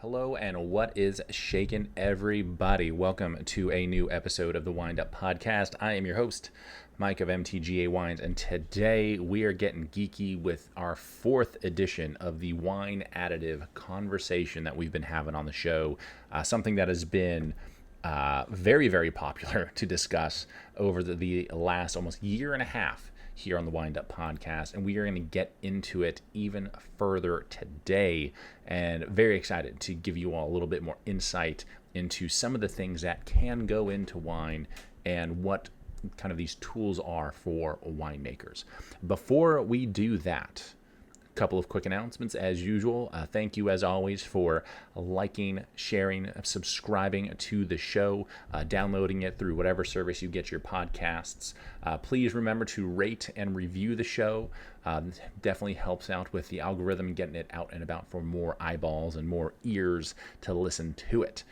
Hello and what is shaking, everybody? Welcome to a new episode of the Wind Up Podcast. I am your host, Mike of MTGA Wines, and today we are getting geeky with our fourth edition of the wine additive conversation that we've been having on the show. Something that has been very, very popular to discuss over the last almost year and a half here on the Wind Up Podcast, and we are going to get into it even further today, and very excited to give you all a little bit more insight into some of the things that can go into wine and what kind of these tools are for winemakers. Before we do that, couple of quick announcements as usual. Thank you as always for liking, sharing, subscribing to the show, downloading it through whatever service you get your podcasts. Please remember to rate and review the show. Definitely helps out with the algorithm, getting it out and about for more eyeballs and more ears to listen to it.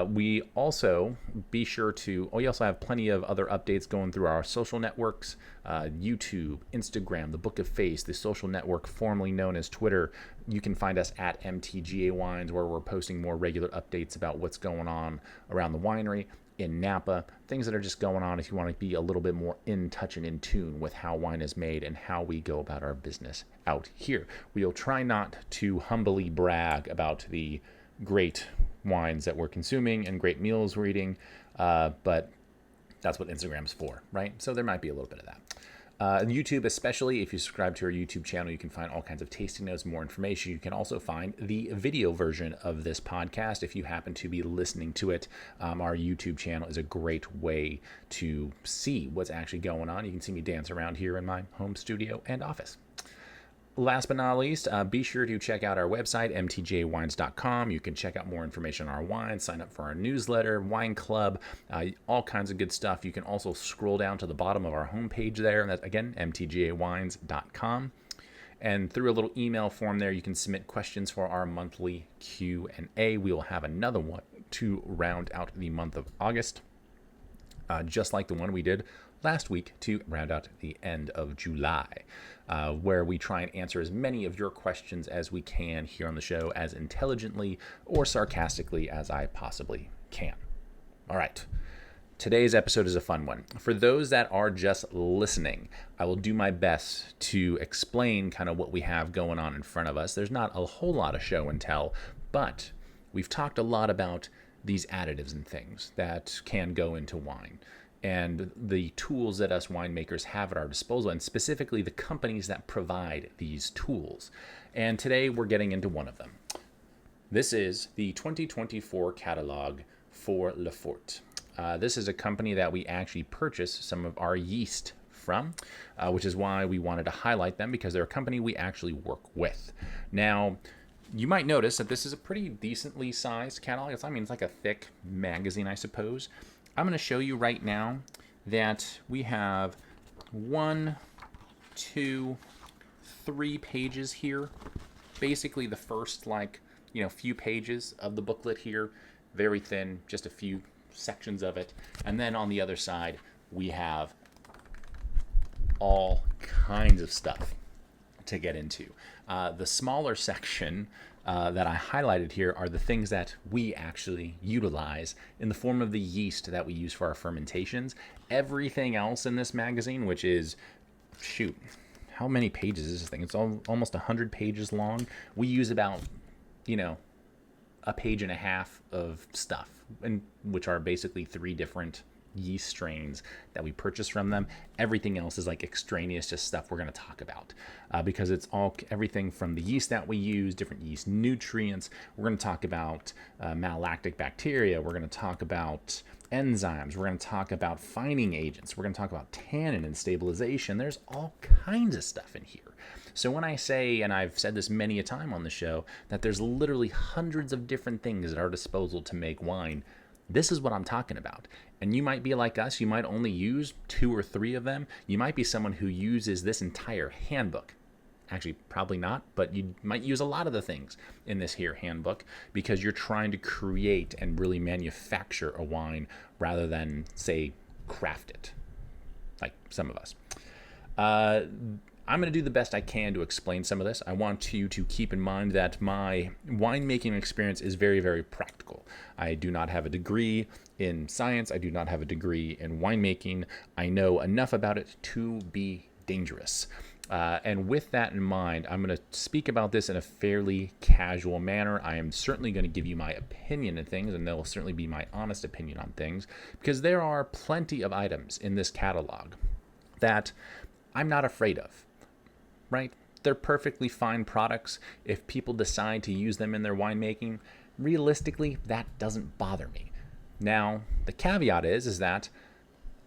We also we also have plenty of other updates going through our social networks, YouTube, Instagram, the Book of Face, the social network formerly known as Twitter. You can find us at MTGA Wines, where we're posting more regular updates about what's going on around the winery in Napa, things that are just going on if you want to be a little bit more in touch and in tune with how wine is made and how we go about our business out here. We'll try not to humbly brag about the great wines that we're consuming and great meals we're eating, but that's what Instagram's for, right? So there might be a little bit of that. YouTube, especially if you subscribe to our YouTube channel, you can find all kinds of tasting notes, more information. You can also find the video version of this podcast if you happen to be listening to it. Our YouTube channel is a great way to see what's actually going on. You can see me dance around here in my home studio and office. Last but not least, be sure to check out our website, mtgawines.com. You can check out more information on our wines, sign up for our newsletter, wine club, all kinds of good stuff. You can also scroll down to the bottom of our homepage there, and that's, again, mtgawines.com. And through a little email form there, you can submit questions for our monthly Q&A. We will have another one to round out the month of August, just like the one we did last week to round out the end of July, where we try and answer as many of your questions as we can here on the show, as intelligently or sarcastically as I possibly can. All right. Today's episode is a fun one. For those that are just listening, I will do my best to explain kind of what we have going on in front of us. There's not a whole lot of show and tell, but we've talked a lot about these additives and things that can go into wine, and the tools that us winemakers have at our disposal, and specifically the companies that provide these tools. And today we're getting into one of them. This is the 2024 catalog for Lefort. This is a company that we actually purchased some of our yeast from, which is why we wanted to highlight them, because they're a company we actually work with. Now, you might notice that this is a pretty decently sized catalog. It's like a thick magazine, I suppose. I'm going to show you right now that we have 1, 2, 3 pages here. Basically the first few pages of the booklet here, very thin, just a few sections of it. And then on the other side, we have all kinds of stuff to get into. The smaller section that I highlighted here are the things that we actually utilize in the form of the yeast that we use for our fermentations. Everything else in this magazine, which is, how many pages is this thing? It's almost 100 pages long. We use about, a page and a half of stuff, and which are basically 3 different yeast strains that we purchase from them. Everything else is extraneous, just stuff we're going to talk about, because it's everything from the yeast that we use, different yeast nutrients. We're going to talk about malolactic bacteria. We're going to talk about enzymes. We're going to talk about fining agents. We're going to talk about tannin and stabilization. There's all kinds of stuff in here. So when I say, and I've said this many a time on the show, that there's literally hundreds of different things at our disposal to make wine, this is what I'm talking about. And you might be like us. You might only use 2 or 3 of them. You might be someone who uses this entire handbook. Actually, probably not, but you might use a lot of the things in this here handbook because you're trying to create and really manufacture a wine rather than, say, craft it, like some of us. I'm going to do the best I can to explain some of this. I want you to keep in mind that my winemaking experience is very, very practical. I do not have a degree in science. I do not have a degree in winemaking. I know enough about it to be dangerous. And with that in mind, I'm going to speak about this in a fairly casual manner. I am certainly going to give you my opinion on things, and that will certainly be my honest opinion on things, because there are plenty of items in this catalog that I'm not afraid of, right? They're perfectly fine products. If people decide to use them in their winemaking, realistically, that doesn't bother me. Now, the caveat is that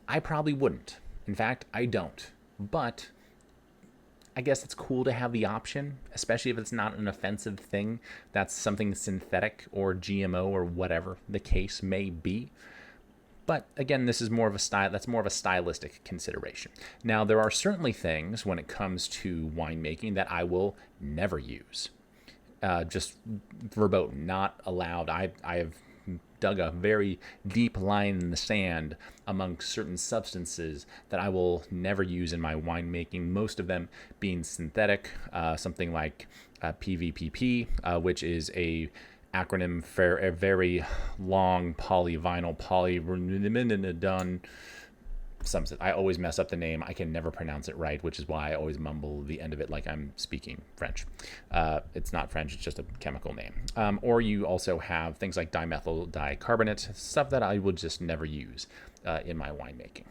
I probably wouldn't. In fact, I don't. But I guess it's cool to have the option, especially if it's not an offensive thing. That's something synthetic or GMO or whatever the case may be. But again, this is more of a style. That's more of a stylistic consideration. Now, there are certainly things when it comes to winemaking that I will never use. Just verboten, not allowed. I have dug a very deep line in the sand among certain substances that I will never use in my winemaking, most of them being synthetic, something like PVPP, which is a acronym for a very long polyvinyl done. I always mess up the name. I can never pronounce it right, which is why I always mumble the end of it like I'm speaking French. It's not French, it's just a chemical name. Or you also have things like dimethyl dicarbonate, stuff that I would just never use in my winemaking.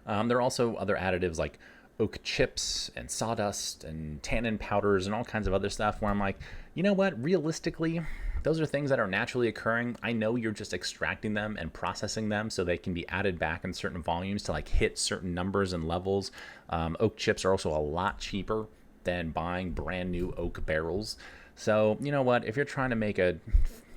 There are also other additives like oak chips and sawdust and tannin powders and all kinds of other stuff where I'm like, you know what, realistically, those are things that are naturally occurring. I know you're just extracting them and processing them so they can be added back in certain volumes to like hit certain numbers and levels. Oak chips are also a lot cheaper than buying brand new oak barrels. So, you know what, if you're trying to make a,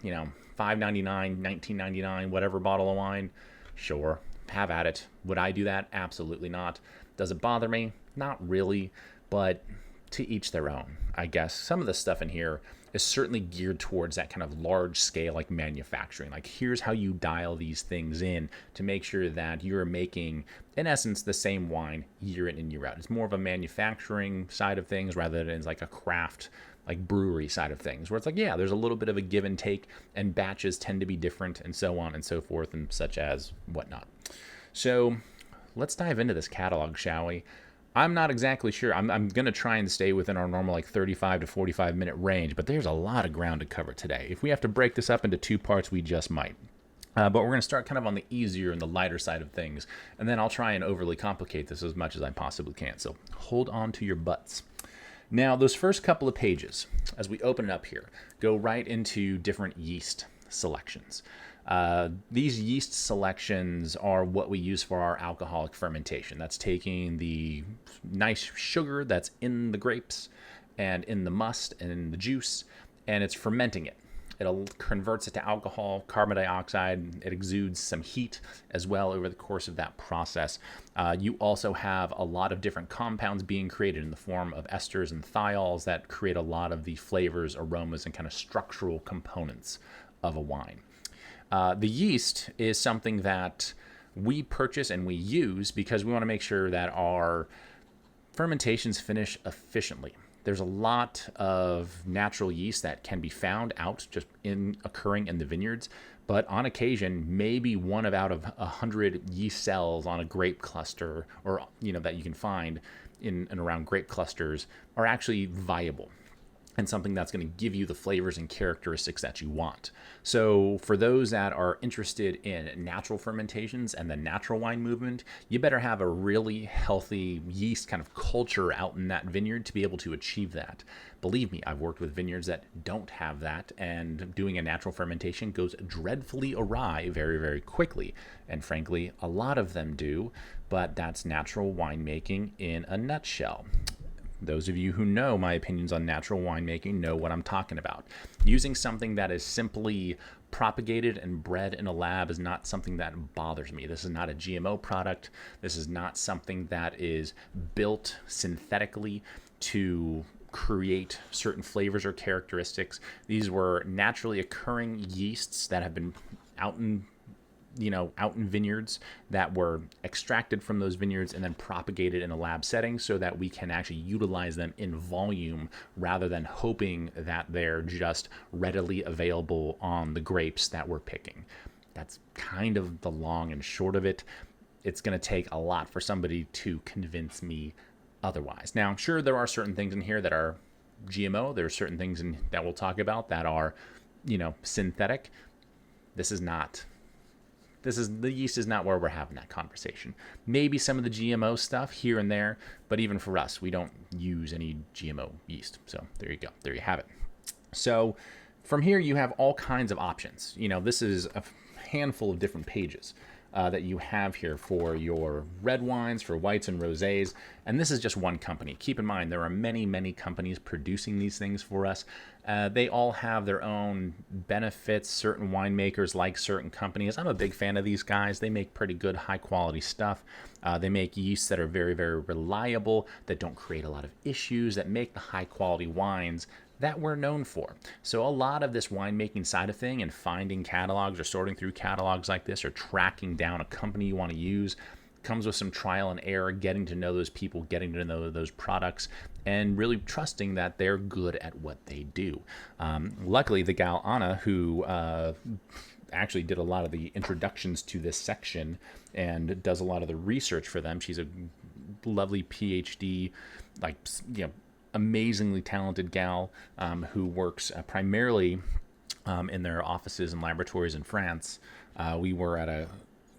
$5.99, $19.99, whatever bottle of wine, sure, have at it. Would I do that? Absolutely not. Does it bother me? Not really, but to each their own, I guess. Some of the stuff in here is certainly geared towards that kind of large scale like manufacturing. Like, here's how you dial these things in to make sure that you're making, in essence, the same wine year in and year out. It's more of a manufacturing side of things rather than like a craft, like brewery side of things, where it's like, yeah, there's a little bit of a give and take, and batches tend to be different and so on and so forth and such as whatnot. So let's dive into this catalog, shall we? I'm not exactly sure. I'm going to try and stay within our normal like 35 to 45 minute range, but there's a lot of ground to cover today. If we have to break this up into two parts, we just might. But we're going to start kind of on the easier and the lighter side of things, and then I'll try and overly complicate this as much as I possibly can. So hold on to your butts. Now, those first couple of pages, as we open it up here, go right into different yeast selections. These yeast selections are what we use for our alcoholic fermentation. That's taking the nice sugar that's in the grapes and in the must and in the juice, and it's fermenting it. It converts it to alcohol, carbon dioxide. It exudes some heat as well over the course of that process. You also have a lot of different compounds being created in the form of esters and thiols that create a lot of the flavors, aromas, and kind of structural components of a wine. The yeast is something that we purchase and we use because we want to make sure that our fermentations finish efficiently. There's a lot of natural yeast that can be found out just occurring in the vineyards, but on occasion, maybe one out of 100 yeast cells on a grape cluster, or that you can find in and around grape clusters, are actually viable and something that's going to give you the flavors and characteristics that you want. So for those that are interested in natural fermentations and the natural wine movement, you better have a really healthy yeast kind of culture out in that vineyard to be able to achieve that. Believe me, I've worked with vineyards that don't have that, and doing a natural fermentation goes dreadfully awry very, very quickly. And frankly, a lot of them do, but that's natural winemaking in a nutshell. Those of you who know my opinions on natural winemaking know what I'm talking about. Using something that is simply propagated and bred in a lab is not something that bothers me. This is not a GMO product. This is not something that is built synthetically to create certain flavors or characteristics. These were naturally occurring yeasts that have been out in out in vineyards that were extracted from those vineyards and then propagated in a lab setting so that we can actually utilize them in volume rather than hoping that they're just readily available on the grapes that we're picking. That's kind of the long and short of it. It's going to take a lot for somebody to convince me otherwise. Now, sure, there are certain things in here that are GMO. There are certain things that we'll talk about that are, synthetic. The yeast is not where we're having that conversation. Maybe some of the GMO stuff here and there, but even for us, we don't use any GMO yeast. So there you go. There you have it. So from here, you have all kinds of options. This is a handful of different pages that you have here for your red wines, for whites and rosés. And this is just one company. Keep in mind, there are many, many companies producing these things for us. They all have their own benefits. Certain winemakers like certain companies. I'm a big fan of these guys. They make pretty good, high quality stuff. They make yeasts that are very, very reliable, that don't create a lot of issues, that make the high quality wines that we're known for. So a lot of this winemaking side of thing and finding catalogs or sorting through catalogs like this or tracking down a company you want to use comes with some trial and error, getting to know those people, getting to know those products, and really trusting that they're good at what they do. Luckily, the gal Anna, who actually did a lot of the introductions to this section and does a lot of the research for them. She's a lovely PhD, amazingly talented gal who works primarily in their offices and laboratories in France. We were at a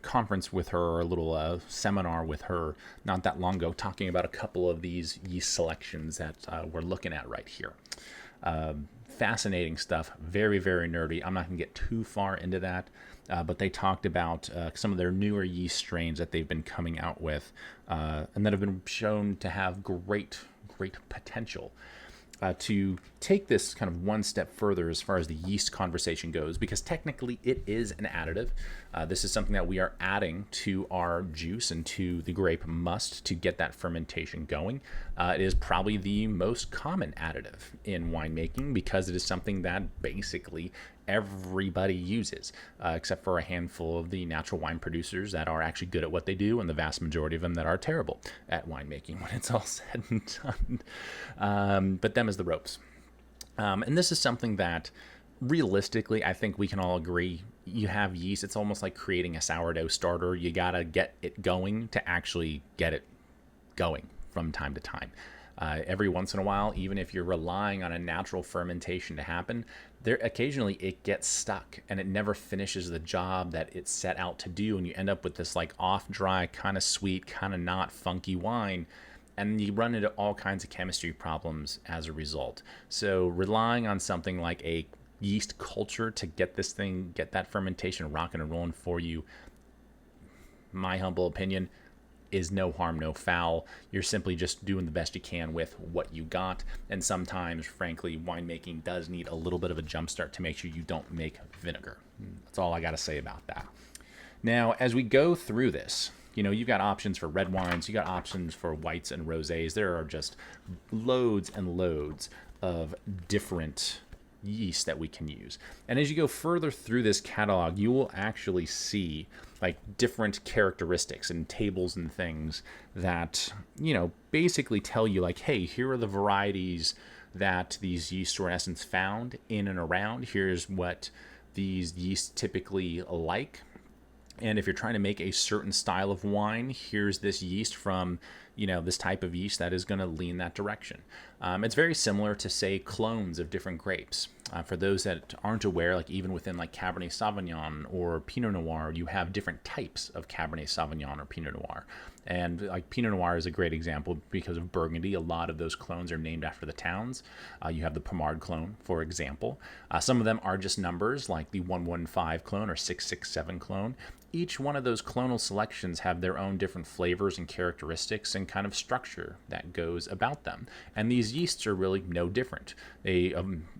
conference with her, or a little seminar with her not that long ago, talking about a couple of these yeast selections that we're looking at right here. Fascinating stuff, very, very nerdy. I'm not going to get too far into that, but they talked about some of their newer yeast strains that they've been coming out with and that have been shown to have great potential to take this kind of one step further as far as the yeast conversation goes, because technically it is an additive. This is something that we are adding to our juice and to the grape must to get that fermentation going. It is probably the most common additive in winemaking because it is something that basically everybody uses, except for a handful of the natural wine producers that are actually good at what they do, and the vast majority of them that are terrible at winemaking when it's all said and done. But them is the ropes. And this is something that realistically, I think we can all agree, you have yeast, it's almost like creating a sourdough starter. You gotta get it going to actually get it going from time to time. Every once in a while, even if you're relying on a natural fermentation to happen, there occasionally it gets stuck and it never finishes the job that it's set out to do, and you end up with this like off dry, kind of sweet, kind of not funky wine, and you run into all kinds of chemistry problems as a result. So relying on something like a yeast culture to get that fermentation rocking and rolling for you, my humble opinion, is no harm, no foul. You're simply just doing the best you can with what you got. And sometimes, frankly, winemaking does need a little bit of a jump start to make sure you don't make vinegar. That's all I got to say about that. Now, as we go through this, you've got options for red wines, you got options for whites and rosés. There are just loads and loads of different yeast that we can use. And as you go further through this catalog, you will actually see like different characteristics and tables and things that, basically tell you like, hey, here are the varieties that these yeasts are in essence found in and around. Here's what these yeasts typically like. And if you're trying to make a certain style of wine, here's this yeast from, this type of yeast that is going to lean that direction. It's very similar to, say, clones of different grapes. For those that aren't aware, like even within like Cabernet Sauvignon or Pinot Noir, you have different types of Cabernet Sauvignon or Pinot Noir. And like Pinot Noir is a great example because of Burgundy. A lot of those clones are named after the towns. You have the Pommard clone, for example. Some of them are just numbers, like the 115 clone or 667 clone. Each one of those clonal selections have their own different flavors and characteristics and kind of structure that goes about them. And these yeasts are really no different. They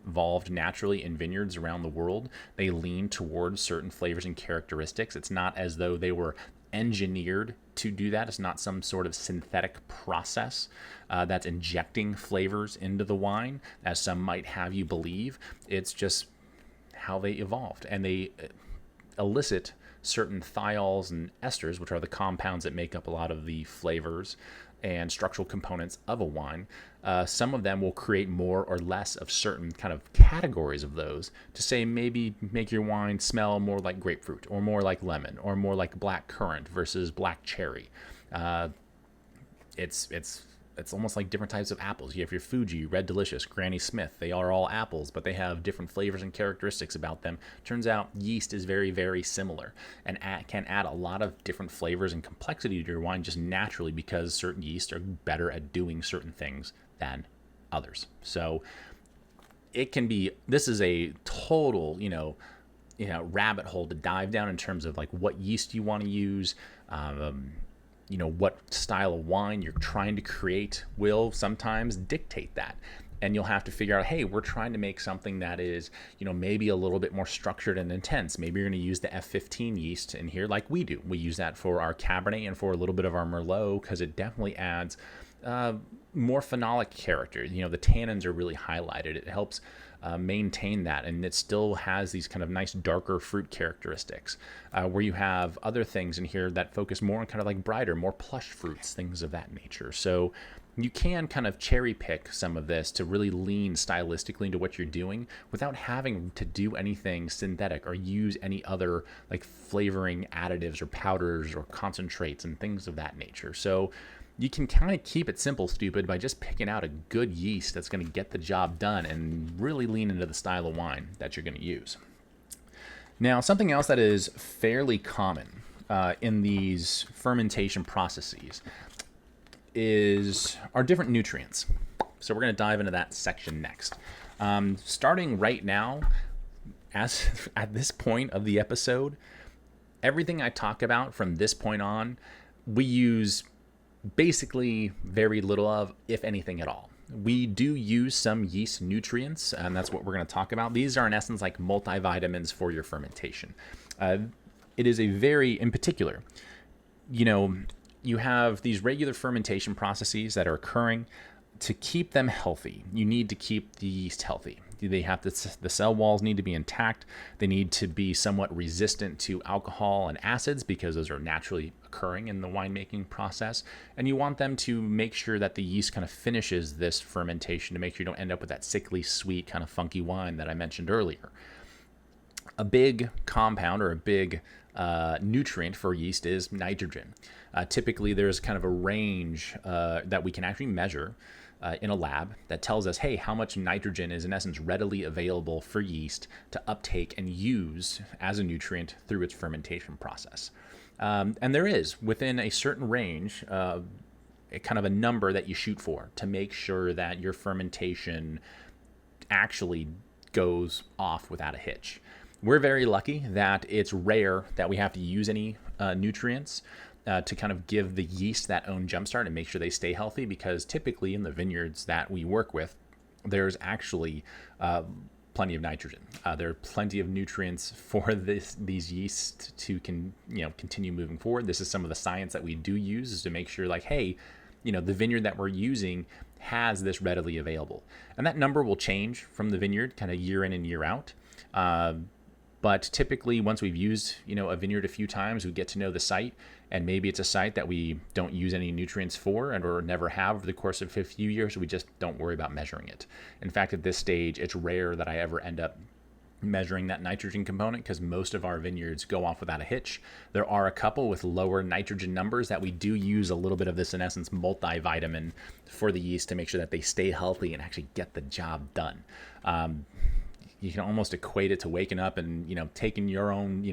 evolved naturally in vineyards around the world. They lean towards certain flavors and characteristics. It's not as though they were engineered to do that. It's not some sort of synthetic process that's injecting flavors into the wine, as some might have you believe. It's just how they evolved, and they elicit certain thiols and esters, which are the compounds that make up a lot of the flavors and structural components of a wine. Some of them will create more or less of certain kind of categories of those to say maybe make your wine smell more like grapefruit or more like lemon or more like black currant versus black cherry. It's almost like different types of apples. You have your Fuji, Red Delicious, Granny Smith. They are all apples, but they have different flavors and characteristics about them. Turns out yeast is very, very similar and can add a lot of different flavors and complexity to your wine just naturally because certain yeasts are better at doing certain things than others. So it can be, this is a total, rabbit hole to dive down in terms of like what yeast you want to use. What style of wine you're trying to create will sometimes dictate that. And you'll have to figure out, hey, we're trying to make something that is, maybe a little bit more structured and intense. Maybe you're going to use the F15 yeast in here like we do. We use that for our Cabernet and for a little bit of our Merlot because it definitely adds more phenolic character. The tannins are really highlighted. It helps maintain that, and it still has these kind of nice darker fruit characteristics, where you have other things in here that focus more on kind of like brighter, more plush fruits, things of that nature. So you can kind of cherry pick some of this to really lean stylistically into what you're doing without having to do anything synthetic or use any other like flavoring additives or powders or concentrates and things of that nature. So you can kind of keep it simple, stupid, by just picking out a good yeast that's going to get the job done and really lean into the style of wine that you're going to use. Now, something else that is fairly common in these fermentation processes are different nutrients. So we're going to dive into that section next. Starting right now, as at this point of the episode, everything I talk about from this point on, we use basically very little of, if anything at all. We do use some yeast nutrients, and that's what we're going to talk about. These are in essence like multivitamins for your fermentation. It is a very, in particular, you have these regular fermentation processes that are occurring. To keep them healthy, you need to keep the yeast healthy. The cell walls need to be intact. They need to be somewhat resistant to alcohol and acids because those are naturally occurring in the winemaking process. And you want them to make sure that the yeast kind of finishes this fermentation to make sure you don't end up with that sickly, sweet, kind of funky wine that I mentioned earlier. A big compound or a big nutrient for yeast is nitrogen. Typically, there's kind of a range that we can actually measure in a lab that tells us, hey, how much nitrogen is in essence readily available for yeast to uptake and use as a nutrient through its fermentation process. And there is, within a certain range, kind of a number that you shoot for to make sure that your fermentation actually goes off without a hitch. We're very lucky that it's rare that we have to use any nutrients to kind of give the yeast that own jumpstart and make sure they stay healthy, because typically in the vineyards that we work with, there's actually plenty of nitrogen. There are plenty of nutrients for these yeasts to continue moving forward. This is some of the science that we do use, is to make sure like, hey, the vineyard that we're using has this readily available. And that number will change from the vineyard kind of year in and year out. But typically, once we've used, a vineyard a few times, we get to know the site, and maybe it's a site that we don't use any nutrients for and or never have over the course of a few years. So we just don't worry about measuring it. In fact, at this stage, it's rare that I ever end up measuring that nitrogen component because most of our vineyards go off without a hitch. There are a couple with lower nitrogen numbers that we do use a little bit of this, in essence, multivitamin for the yeast to make sure that they stay healthy and actually get the job done. You can almost equate it to waking up and, taking your own,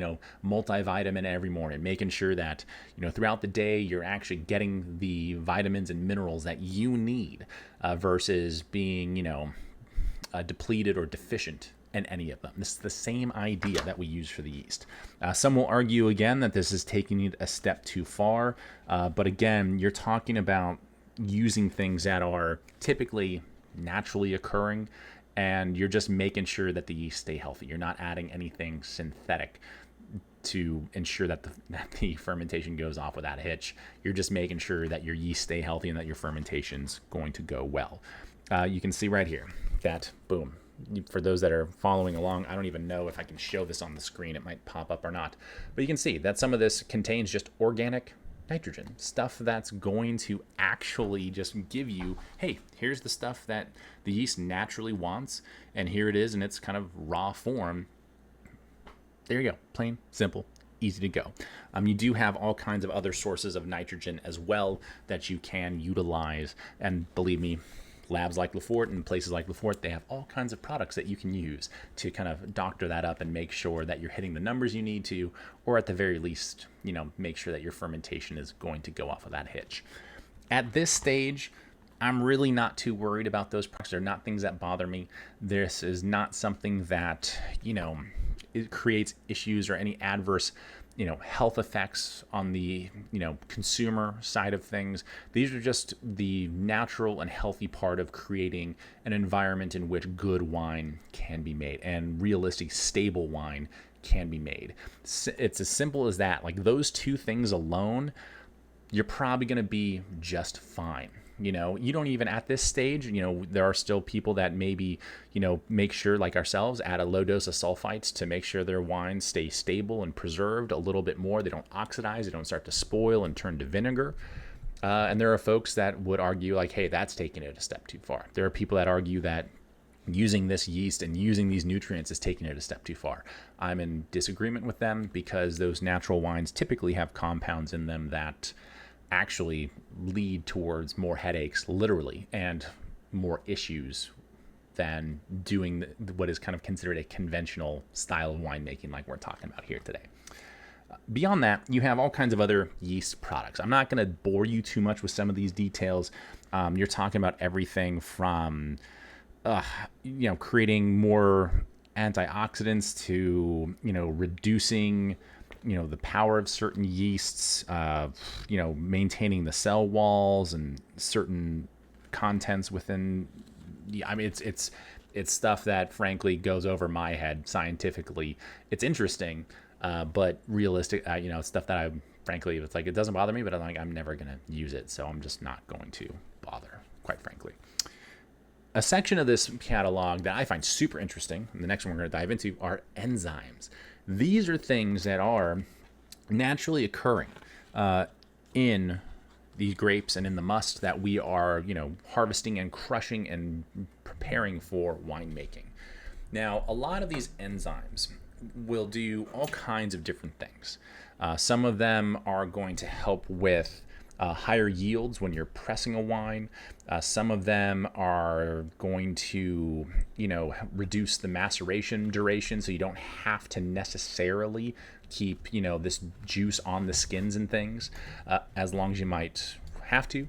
multivitamin every morning, making sure that, throughout the day, you're actually getting the vitamins and minerals that you need versus being, depleted or deficient in any of them. This is the same idea that we use for the yeast. Some will argue again that this is taking it a step too far. But again, you're talking about using things that are typically naturally occurring, and you're just making sure that the yeast stay healthy. You're not adding anything synthetic to ensure that the fermentation goes off without a hitch. You're just making sure that your yeast stay healthy and that your fermentation's going to go well. You can see right here that, boom, For those that are following along, I don't even know if I can show this on the screen. It might pop up or not. But you can see that some of this contains just organic nitrogen, stuff that's going to actually just give you, hey, here's the stuff that the yeast naturally wants, and here it is in its kind of raw form. There you go, plain, simple, easy to go. You do have all kinds of other sources of nitrogen as well that you can utilize, and believe me, labs like Lefort and places like Lefort, they have all kinds of products that you can use to kind of doctor that up and make sure that you're hitting the numbers you need to, or at the very least, make sure that your fermentation is going to go off of that hitch. At this stage, I'm really not too worried about those products. They're not things that bother me. This is not something that, it creates issues or any adverse health effects on the consumer side of things. These are just the natural and healthy part of creating an environment in which good wine can be made and realistic stable wine can be made. It's as simple as that. Like those two things alone, you're probably going to be just fine. You don't even at this stage, there are still people that maybe, make sure like ourselves add a low dose of sulfites to make sure their wines stay stable and preserved a little bit more. They don't oxidize, they don't start to spoil and turn to vinegar. And there are folks that would argue like, hey, that's taking it a step too far. There are people that argue that using this yeast and using these nutrients is taking it a step too far. I'm in disagreement with them because those natural wines typically have compounds in them that actually lead towards more headaches, literally, and more issues than doing what is kind of considered a conventional style of winemaking like we're talking about here today. Beyond that, you have all kinds of other yeast products. I'm not going to bore you too much with some of these details. You're talking about everything from, creating more antioxidants to, reducing the power of certain yeasts, maintaining the cell walls and certain contents within. It's stuff that frankly goes over my head scientifically. It's interesting, but realistic. It's stuff that I frankly, it's like it doesn't bother me, but I'm never gonna use it, so I'm just not going to bother, quite frankly. A section of this catalog that I find super interesting, and the next one we're going to dive into, are enzymes. These are things that are naturally occurring in these grapes and in the must that we are, harvesting and crushing and preparing for winemaking. Now, a lot of these enzymes will do all kinds of different things. Some of them are going to help with higher yields when you're pressing a wine. Some of them are going to, reduce the maceration duration, so you don't have to necessarily keep, this juice on the skins and things, as long as you might have to.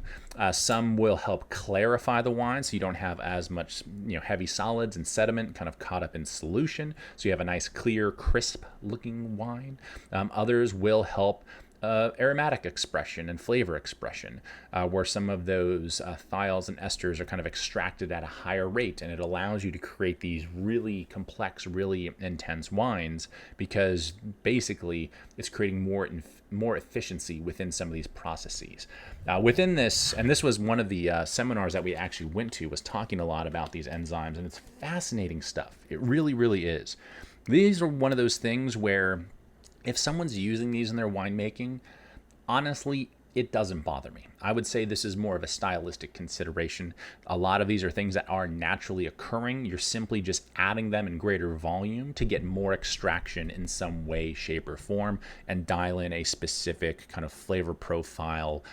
Some will help clarify the wine, so you don't have as much, heavy solids and sediment kind of caught up in solution, so you have a nice, clear, crisp-looking wine. Others will help aromatic expression and flavor expression, where some of those thiols and esters are kind of extracted at a higher rate, and it allows you to create these really complex, really intense wines because basically it's creating more efficiency within some of these processes. Within this, and this was one of the seminars that we actually went to, was talking a lot about these enzymes, and it's fascinating stuff. It really, really is. These are one of those things where if someone's using these in their winemaking, honestly, it doesn't bother me. I would say this is more of a stylistic consideration. A lot of these are things that are naturally occurring. You're simply just adding them in greater volume to get more extraction in some way, shape, or form and dial in a specific kind of flavor profile,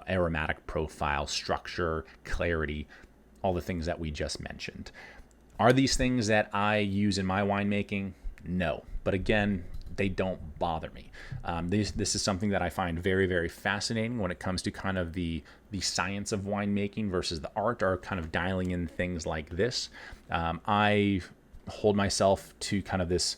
aromatic profile, structure, clarity, all the things that we just mentioned. Are these things that I use in my winemaking? No. But again, they don't bother me. This is something that I find very, very fascinating when it comes to kind of the science of winemaking versus the art, or kind of dialing in things like this. I hold myself to kind of this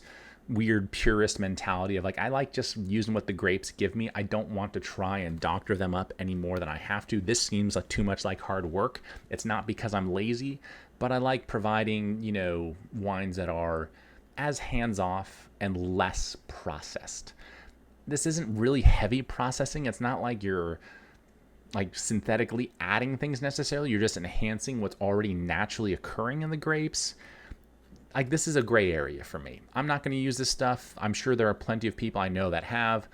weird purist mentality of like, I like just using what the grapes give me. I don't want to try and doctor them up any more than I have to. This seems like too much like hard work. It's not because I'm lazy, but I like providing, wines that are as hands-off and less processed. This isn't really heavy processing. It's not like you're like synthetically adding things necessarily. You're just enhancing what's already naturally occurring in the grapes. like, this is a gray area for me. I'm not going to use this stuff. I'm sure there are plenty of people I know that have.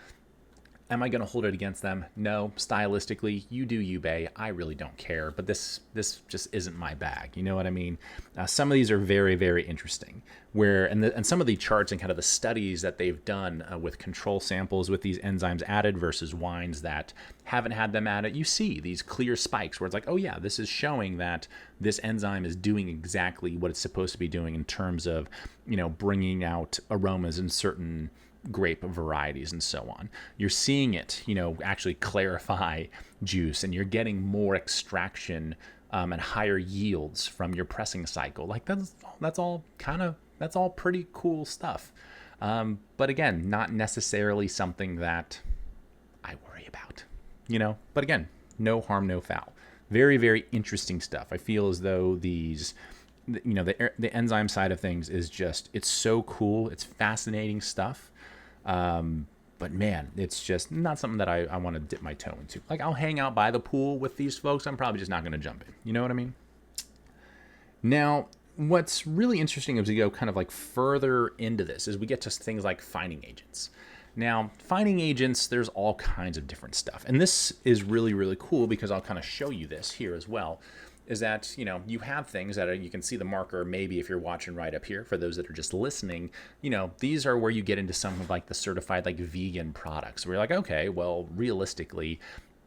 Am I going to hold it against them? No. Stylistically, you do you, bae. I really don't care. But this just isn't my bag. You know what I mean? Some of these are very, very interesting. And some of the charts and kind of the studies that they've done with control samples with these enzymes added versus wines that haven't had them added, you see these clear spikes where it's like, oh yeah, this is showing that this enzyme is doing exactly what it's supposed to be doing in terms of, bringing out aromas in certain grape varieties and so on. You're seeing it, actually clarify juice, and you're getting more extraction and higher yields from your pressing cycle. Like that's all pretty cool stuff. But again, not necessarily something that I worry about, But again, no harm, no foul. Very, very interesting stuff. I feel as though these, the enzyme side of things is just, it's so cool. It's fascinating stuff. But man, it's just not something that I want to dip my toe into. Like, I'll hang out by the pool with these folks. I'm probably just not going to jump in. You know what I mean? Now, what's really interesting as we go kind of like further into this is we get to things like finding agents. Now, finding agents, there's all kinds of different stuff. And this is really, really cool because I'll kind of show you this here as well. Is that, you have things that you can see the marker, maybe if you're watching right up here, for those that are just listening, these are where you get into some of like the certified like vegan products where you're like, okay, well, realistically,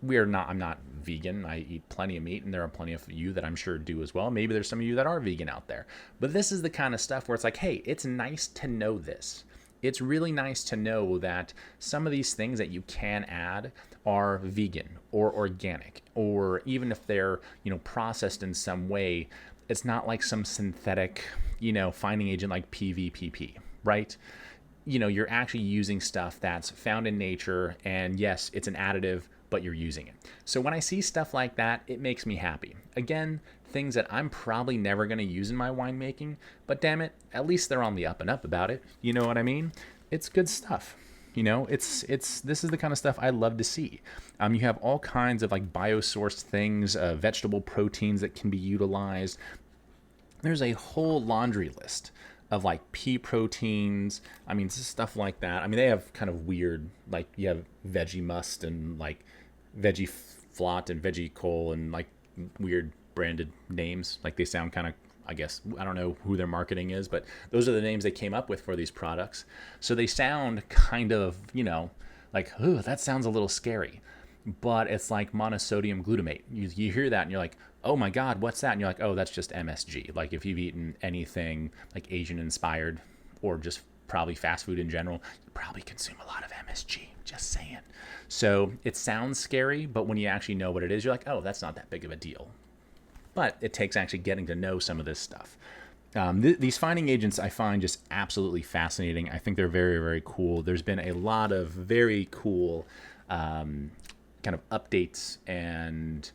I'm not vegan. I eat plenty of meat, and there are plenty of you that I'm sure do as well. Maybe there's some of you that are vegan out there, but this is the kind of stuff where it's like, hey, it's nice to know this. It's really nice to know that some of these things that you can add are vegan or organic, or even if they're, processed in some way, it's not like some synthetic, finding agent like PVPP, right? You're actually using stuff that's found in nature, and yes, it's an additive, but you're using it. So when I see stuff like that, it makes me happy. Again, things that I'm probably never going to use in my winemaking, but damn it, at least they're on the up and up about it. You know what I mean? It's good stuff. This is the kind of stuff I love to see. You have all kinds of like biosourced things, vegetable proteins that can be utilized. There's a whole laundry list of like pea proteins. Stuff like that. They have kind of weird, like you have veggie must and like veggie flot and veggie coal and like weird branded names. Like they sound kind of, I guess, I don't know who their marketing is, but those are the names they came up with for these products. So they sound kind of, like, ooh, that sounds a little scary. But it's like monosodium glutamate. You hear that and you're like, oh my God, what's that? And you're like, oh, that's just MSG. Like if you've eaten anything like Asian inspired or just probably fast food in general, you probably consume a lot of MSG, just saying. So it sounds scary, but when you actually know what it is, you're like, oh, that's not that big of a deal. But it takes actually getting to know some of this stuff. These finding agents I find just absolutely fascinating. I think they're very, very cool. There's been a lot of very cool kind of updates and,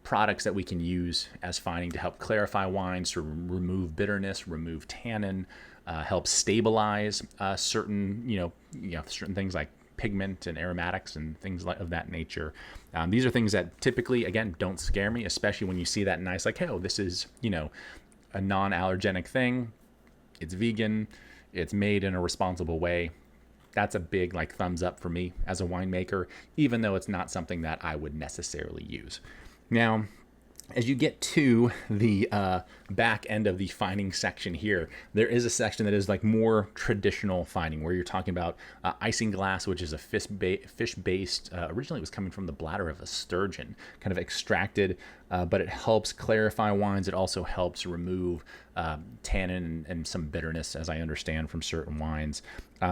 products that we can use as finding to help clarify wines, to remove bitterness, remove tannin, help stabilize certain, certain things like pigment and aromatics and things of that nature. These are things that typically, again, don't scare me, especially when you see that nice, like, hey, oh, this is, a non-allergenic thing. It's vegan. It's made in a responsible way. That's a big like thumbs up for me as a winemaker, even though it's not something that I would necessarily use. Now, as you get to the back end of the finding section here, there is a section that is like more traditional finding, where you're talking about isinglass, which is a fish-based, originally it was coming from the bladder of a sturgeon, kind of extracted, but it helps clarify wines. It also helps remove tannin and some bitterness, as I understand, from certain wines.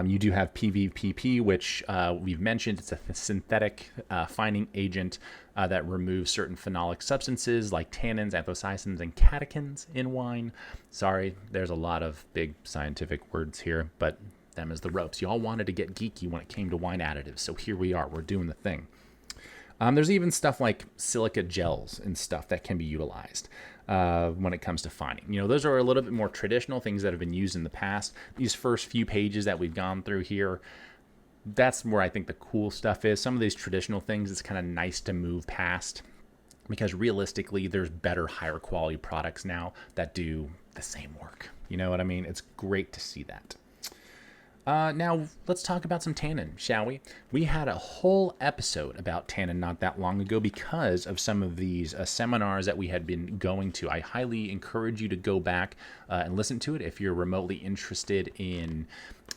You do have PVPP, which we've mentioned. It's a synthetic finding agent that removes certain phenolic substances like tannins, anthocyanins, and catechins in wine. Sorry, there's a lot of big scientific words here, but them is the ropes. Y'all wanted to get geeky when it came to wine additives, so here we are. We're doing the thing. There's even stuff like silica gels and stuff that can be utilized when it comes to finding. Those are a little bit more traditional things that have been used in the past. These first few pages that we've gone through here, that's where I think the cool stuff is. Some of these traditional things, it's kind of nice to move past, because realistically, there's better, higher quality products now that do the same work. You know what I mean? It's great to see that. Now, let's talk about some tannin, shall we? We had a whole episode about tannin not that long ago because of some of these seminars that we had been going to. I highly encourage you to go back and listen to it if you're remotely interested in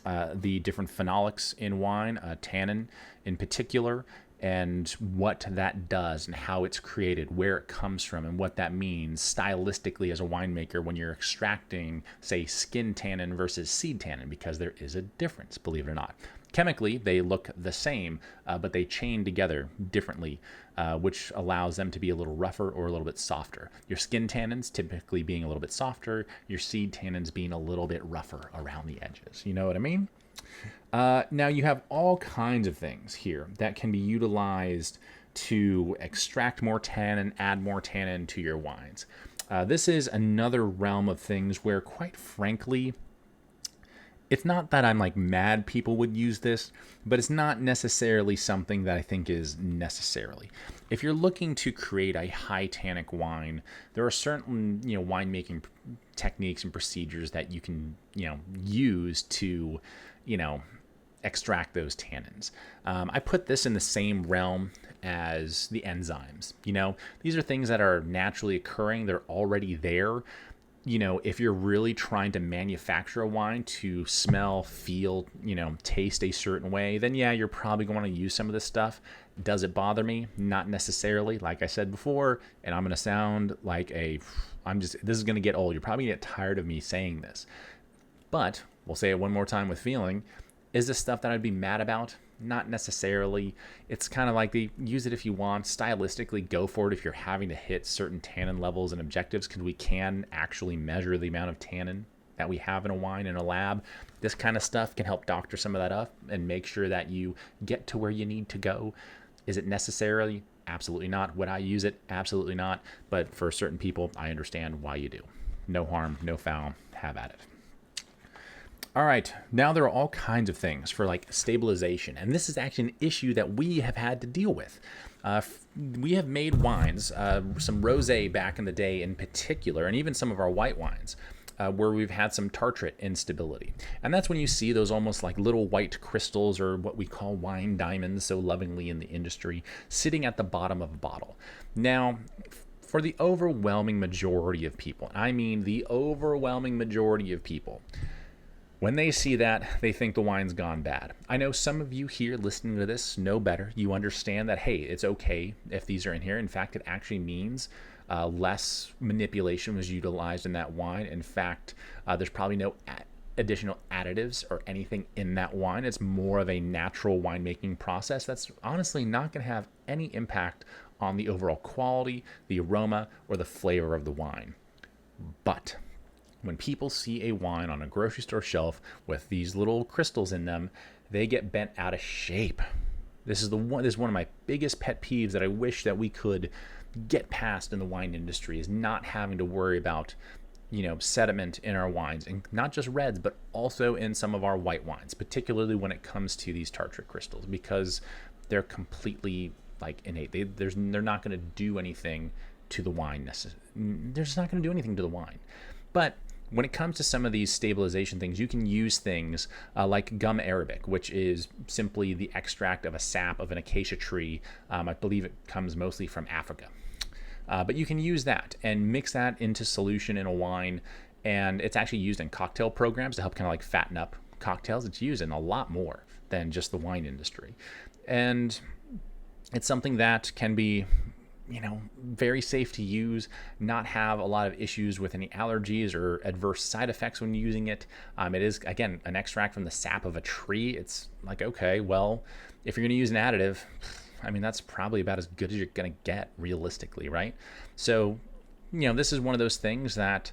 the different phenolics in wine, tannin in particular, and what that does and how it's created, where it comes from, and what that means stylistically as a winemaker when you're extracting, say, skin tannin versus seed tannin, because there is a difference, believe it or not. Chemically, they look the same, but they chain together differently, which allows them to be a little rougher or a little bit softer. Your skin tannins typically being a little bit softer, your seed tannins being a little bit rougher around the edges. You know what I mean? Now you have all kinds of things here that can be utilized to extract more tannin, add more tannin to your wines. This is another realm of things where, quite frankly, it's not that I'm like mad people would use this, but it's not necessarily something that I think is necessarily. If you're looking to create a high tannic wine, there are certain, winemaking techniques and procedures that you can, use to, extract those tannins. I put this in the same realm as the enzymes. These are things that are naturally occurring. They're already there. If you're really trying to manufacture a wine to smell, feel, taste a certain way, then yeah, you're probably going to use some of this stuff. Does it bother me? Not necessarily. Like I said before, and I'm going to sound like this is going to get old. You're probably going to get tired of me saying this. But we'll say it one more time with feeling. Is this stuff that I'd be mad about? Not necessarily. It's kind of like use it if you want. Stylistically, go for it if you're having to hit certain tannin levels and objectives, because we can actually measure the amount of tannin that we have in a wine in a lab. This kind of stuff can help doctor some of that up and make sure that you get to where you need to go. Is it necessarily? Absolutely not. Would I use it? Absolutely not. But for certain people, I understand why you do. No harm, no foul. Have at it. All right, now there are all kinds of things for like stabilization, and this is actually an issue that we have had to deal with. We have made wines, some rosé back in the day in particular, and even some of our white wines, where we've had some tartrate instability. And that's when you see those almost like little white crystals, or what we call wine diamonds so lovingly in the industry, sitting at the bottom of a bottle. Now, for the overwhelming majority of people, and I mean the overwhelming majority of people, when they see that, they think the wine's gone bad. I know some of you here listening to this know better. You understand that, hey, it's okay if these are in here. In fact, it actually means less manipulation was utilized in that wine. In fact, there's probably no additional additives or anything in that wine. It's more of a natural winemaking process that's honestly not going to have any impact on the overall quality, the aroma, or the flavor of the wine. But when people see a wine on a grocery store shelf with these little crystals in them, they get bent out of shape. This is one of my biggest pet peeves that I wish that we could get past in the wine industry, is not having to worry about, sediment in our wines, and not just reds, but also in some of our white wines, particularly when it comes to these tartrate crystals, because they're completely like innate. They're not going to do anything to the wine. They're just not going to do anything to the wine. But when it comes to some of these stabilization things, you can use things like gum arabic, which is simply the extract of a sap of an acacia tree. I believe it comes mostly from Africa. But you can use that and mix that into solution in a wine, and it's actually used in cocktail programs to help kind of like fatten up cocktails. It's used in a lot more than just the wine industry. And it's something that can be very safe to use, not have a lot of issues with any allergies or adverse side effects when using it. It is, again, an extract from the sap of a tree. It's like, okay, well, if you're going to use an additive, that's probably about as good as you're going to get realistically, right? So, this is one of those things that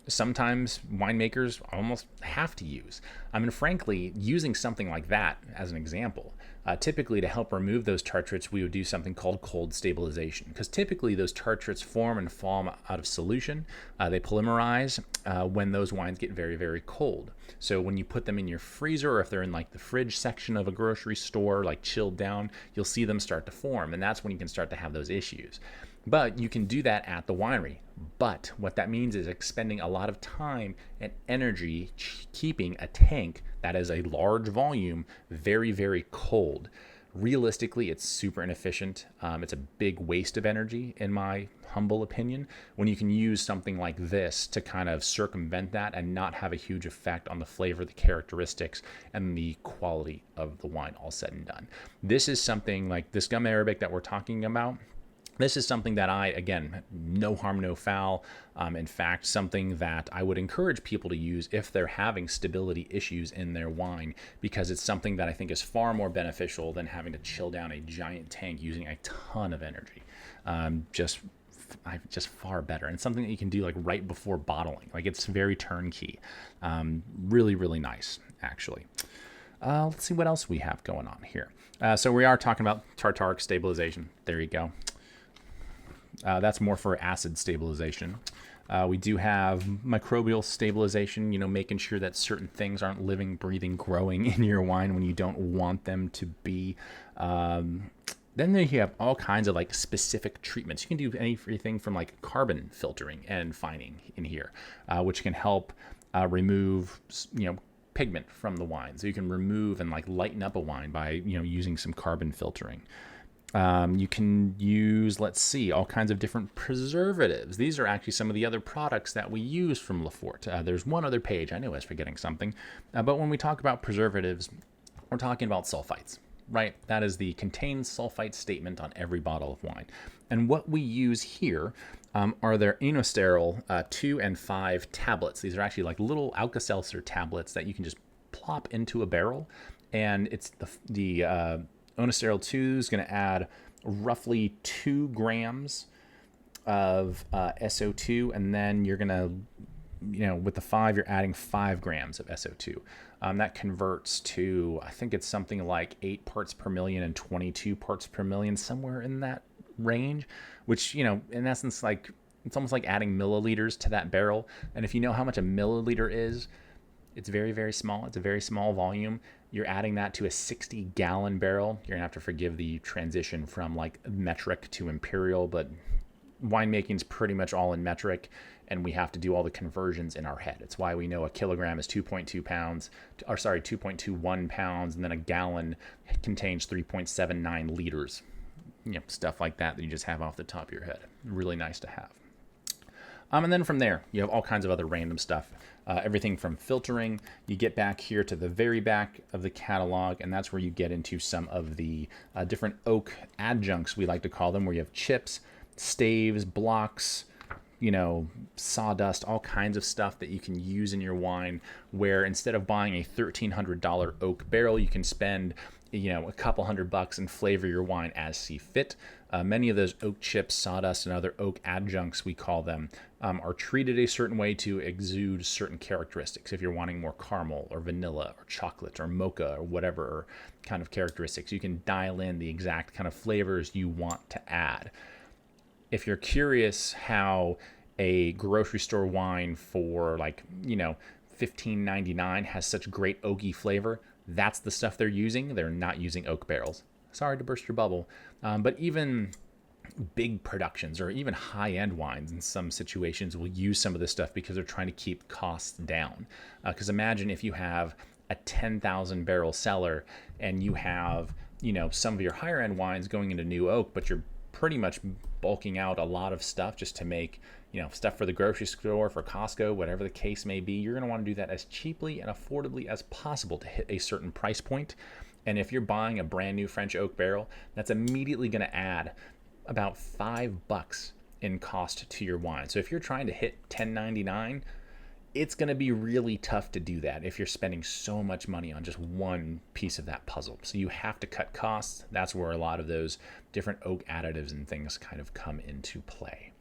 sometimes winemakers almost have to use. Frankly, using something like that as an example, typically to help remove those tartrates, we would do something called cold stabilization, because typically those tartrates form and fall out of solution. They polymerize when those wines get very, very cold. So when you put them in your freezer, or if they're in like the fridge section of a grocery store, like chilled down, you'll see them start to form, and that's when you can start to have those issues. But you can do that at the winery But what that means is expending a lot of time and energy keeping a tank that is a large volume very, very cold. Realistically, it's super inefficient. It's a big waste of energy, in my humble opinion, when you can use something like this to kind of circumvent that and not have a huge effect on the flavor, the characteristics, and the quality of the wine all said and done. This is something like this gum arabic that we're talking about. This is something that again, no harm, no foul. In fact, something that I would encourage people to use if they're having stability issues in their wine, because it's something that I think is far more beneficial than having to chill down a giant tank using a ton of energy. Just far better, and something that you can do like right before bottling. Like, it's very turnkey. Really, really nice, actually. Let's see what else we have going on here. So we are talking about tartaric stabilization. There you go. That's more for acid stabilization. We do have microbial stabilization, making sure that certain things aren't living, breathing, growing in your wine when you don't want them to be. Then you have all kinds of like specific treatments. You can do anything from like carbon filtering and fining in here, which can help remove, pigment from the wine. So you can remove and like lighten up a wine by, using some carbon filtering. You can use, all kinds of different preservatives. These are actually some of the other products that we use from Lefort. There's one other page. I knew I was forgetting something. But when we talk about preservatives, we're talking about sulfites, right? That is the contained sulfite statement on every bottle of wine. And what we use here are their Inosterol 2 and 5 tablets. These are actually like little Alka-Seltzer tablets that you can just plop into a barrel. And it's the Inosterol 2 is going to add roughly 2 grams of SO2, and then you're going to, with the 5, you're adding 5 grams of SO2. That converts to, I think it's something like 8 parts per million and 22 parts per million, somewhere in that range, which, in essence, like, it's almost like adding milliliters to that barrel. And if you know how much a milliliter is, it's very, very small. It's a very small volume. You're adding that to a 60-gallon barrel. You're going to have to forgive the transition from like metric to imperial, but winemaking is pretty much all in metric, and we have to do all the conversions in our head. It's why we know a kilogram is 2.2 pounds, 2.21 pounds, and then a gallon contains 3.79 liters. Stuff like that you just have off the top of your head. Really nice to have. And then from there, you have all kinds of other random stuff. Everything from filtering. You get back here to the very back of the catalog, and that's where you get into some of the different oak adjuncts, we like to call them, where you have chips, staves, blocks, sawdust, all kinds of stuff that you can use in your wine, where instead of buying a $1,300 oak barrel, you can spend a couple $100 and flavor your wine as see fit. Many of those oak chips, sawdust, and other oak adjuncts, we call them, are treated a certain way to exude certain characteristics. If you're wanting more caramel or vanilla or chocolate or mocha or whatever kind of characteristics, you can dial in the exact kind of flavors you want to add. If you're curious how a grocery store wine for $15.99 has such great oaky flavor, that's the stuff they're using. They're not using oak barrels. Sorry to burst your bubble. But even big productions or even high-end wines in some situations will use some of this stuff because they're trying to keep costs down. Because imagine if you have a 10,000 barrel cellar and you have, some of your higher-end wines going into new oak, but you're pretty much bulking out a lot of stuff just to make, stuff for the grocery store, for Costco, whatever the case may be. You're going to want to do that as cheaply and affordably as possible to hit a certain price point. And if you're buying a brand new French oak barrel, that's immediately going to add about $5 in cost to your wine. So if you're trying to hit $10.99, it's going to be really tough to do that if you're spending so much money on just one piece of that puzzle. So you have to cut costs. That's where a lot of those different oak additives and things kind of come into play.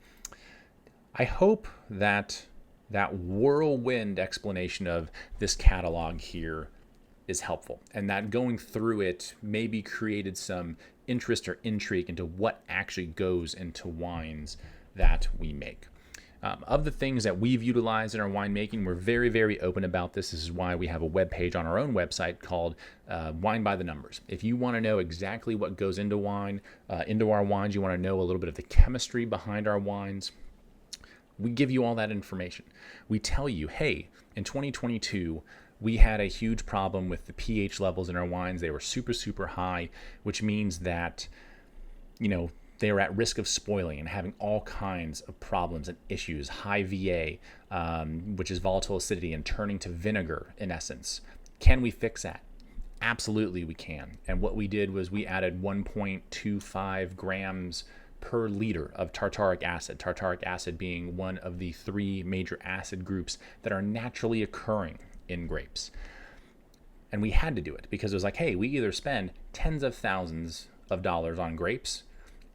I hope that whirlwind explanation of this catalog here is helpful, and that going through it maybe created some interest or intrigue into what actually goes into wines that we make. Of the things that we've utilized in our winemaking, we're very, very open about this. This is why we have a webpage on our own website called Wine by the Numbers. If you want to know exactly what goes into wine, into our wines, you want to know a little bit of the chemistry behind our wines, We give you all that information. We tell you, hey, in 2022, we had a huge problem with the pH levels in our wines. They were super, super high, which means that, they were at risk of spoiling and having all kinds of problems and issues. High VA, which is volatile acidity, and turning to vinegar in essence. Can we fix that? Absolutely we can. And what we did was we added 1.25 grams per liter of tartaric acid being one of the 3 major acid groups that are naturally occurring in grapes. And we had to do it because it was like, hey, we either spend tens of thousands of dollars on grapes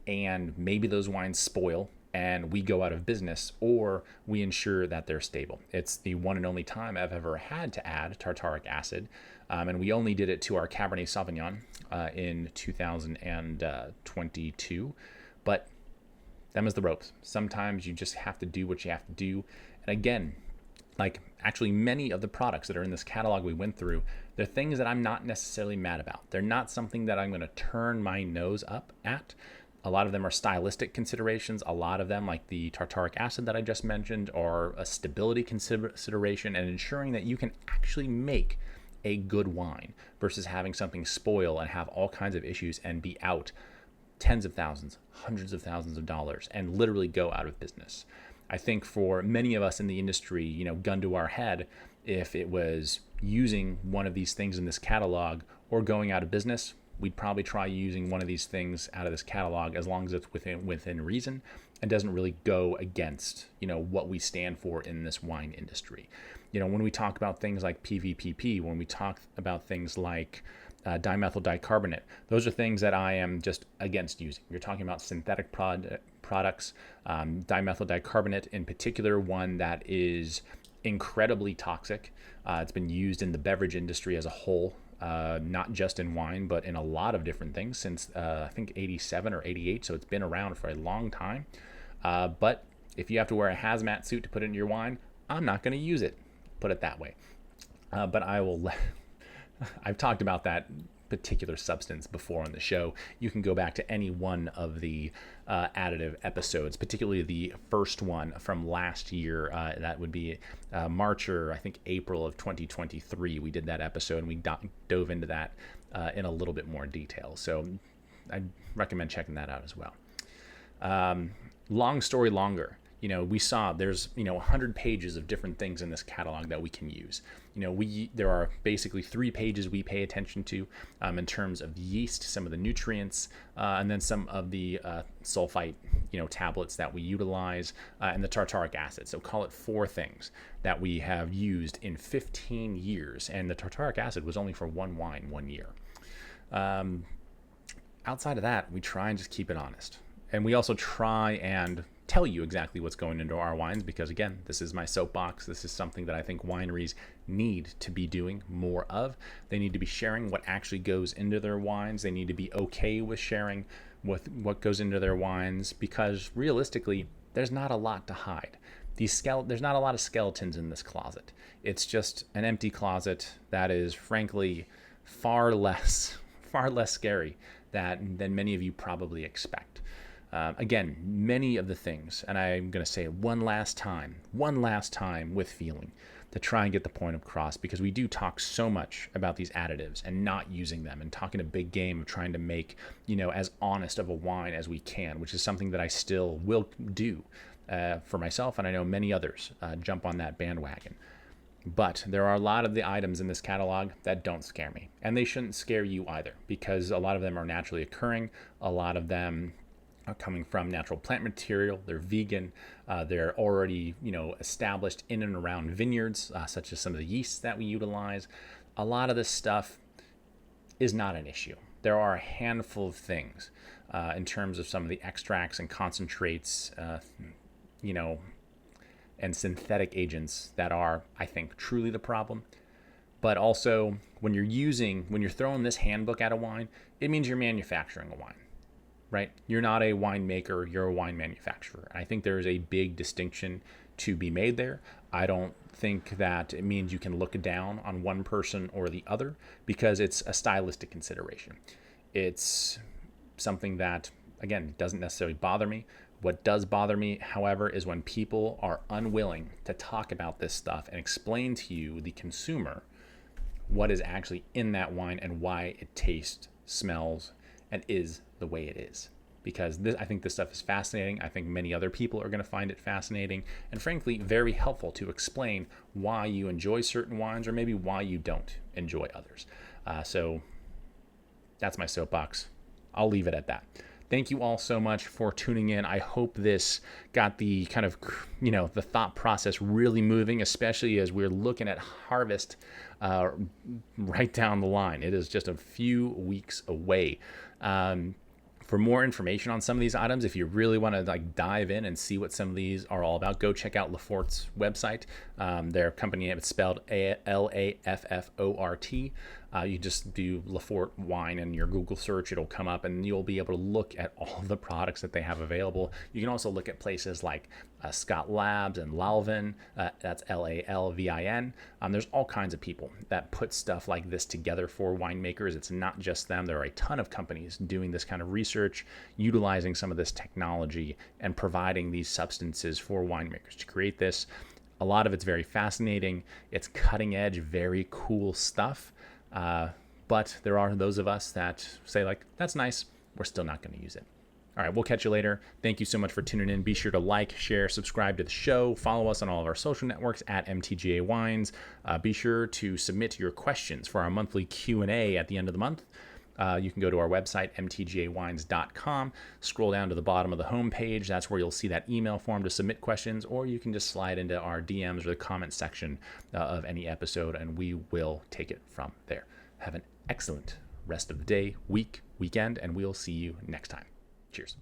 and maybe those wines spoil and we go out of business, or we ensure that they're stable. It's the one and only time I've ever had to add tartaric acid, and we only did it to our Cabernet Sauvignon in 2022. But them is the ropes. Sometimes you just have to do what you have to do. And again, like actually many of the products that are in this catalog we went through, they're things that I'm not necessarily mad about. They're not something that I'm going to turn my nose up at. A lot of them are stylistic considerations. A lot of them, like the tartaric acid that I just mentioned, are a stability consideration and ensuring that you can actually make a good wine versus having something spoil and have all kinds of issues and be out tens of thousands, hundreds of thousands of dollars and literally go out of business. I think for many of us in the industry, gun to our head, if it was using one of these things in this catalog or going out of business, we'd probably try using one of these things out of this catalog as long as it's within reason and doesn't really go against, what we stand for in this wine industry. When we talk about things like PVPP, when we talk about things like dimethyl dicarbonate, those are things that I am just against using. You're talking about synthetic products, dimethyl dicarbonate in particular, one that is incredibly toxic. It's been used in the beverage industry as a whole, not just in wine, but in a lot of different things since I think 87 or 88. So it's been around for a long time. But if you have to wear a hazmat suit to put it in your wine, I'm not going to use it, put it that way. But I will I've talked about that particular substance before on the show. You can go back to any one of the additive episodes, particularly the first one from last year. That would be March or I think April of 2023. We did that episode and we dove into that in a little bit more detail. So I recommend checking that out as well. Long story longer. We saw there's 100 pages of different things in this catalog that we can use. There are basically 3 pages we pay attention to in terms of yeast, some of the nutrients, and then some of the sulfite tablets that we utilize, and the tartaric acid. So call it 4 things that we have used in 15 years, and the tartaric acid was only for one wine 1 year. Outside of that, we try and just keep it honest, and we also try and tell you exactly what's going into our wines because, again, this is my soapbox. This is something that I think wineries need to be doing more of. They need to be sharing what actually goes into their wines. They need to be okay with sharing with what goes into their wines because, realistically, there's not a lot to hide. There's not a lot of skeletons in this closet. It's just an empty closet that is, frankly, far less scary than many of you probably expect. Again, many of the things, and I'm going to say it one last time with feeling to try and get the point across because we do talk so much about these additives and not using them and talking a big game of trying to make, as honest of a wine as we can, which is something that I still will do for myself, and I know many others jump on that bandwagon. But there are a lot of the items in this catalog that don't scare me, and they shouldn't scare you either because a lot of them are naturally occurring. A lot of them are coming from natural plant material. They're vegan. They're already, established in and around vineyards, such as some of the yeasts that we utilize. A lot of this stuff is not an issue. There are a handful of things in terms of some of the extracts and concentrates, and synthetic agents that are, I think, truly the problem. But also, when you're throwing this handbook at a wine, it means you're manufacturing a wine. Right? You're not a winemaker, you're a wine manufacturer. I think there is a big distinction to be made there. I don't think that it means you can look down on one person or the other because it's a stylistic consideration. It's something that, again, doesn't necessarily bother me. What does bother me, however, is when people are unwilling to talk about this stuff and explain to you, the consumer, what is actually in that wine and why it tastes, smells, and is the way it is. Because I think this stuff is fascinating. I think many other people are going to find it fascinating and, frankly, very helpful to explain why you enjoy certain wines or maybe why you don't enjoy others. So that's my soapbox. I'll leave it at that. Thank you all so much for tuning in. I hope this got the kind of, the thought process really moving, especially as we're looking at harvest right down the line. It is just a few weeks away. For more information on some of these items, if you really want to dive in and see what some of these are all about, go check out Lafort's website. Their company name is spelled Laffort. You just do Lafort wine in your Google search, it'll come up and you'll be able to look at all the products that they have available. You can also look at places like Scott Labs and Lalvin, that's Lalvin. There's all kinds of people that put stuff like this together for winemakers. It's not just them. There are a ton of companies doing this kind of research, utilizing some of this technology and providing these substances for winemakers to create this. A lot of it's very fascinating. It's cutting edge, very cool stuff. But there are those of us that say that's nice. We're still not going to use it. All right, we'll catch you later. Thank you so much for tuning in. Be sure to like, share, subscribe to the show. Follow us on all of our social networks at MTGA Wines. Be sure to submit your questions for our monthly Q&A at the end of the month. You can go to our website, mtgawines.com, scroll down to the bottom of the homepage. That's where you'll see that email form to submit questions, or you can just slide into our DMs or the comment section of any episode, and we will take it from there. Have an excellent rest of the day, week, weekend, and we'll see you next time. Cheers.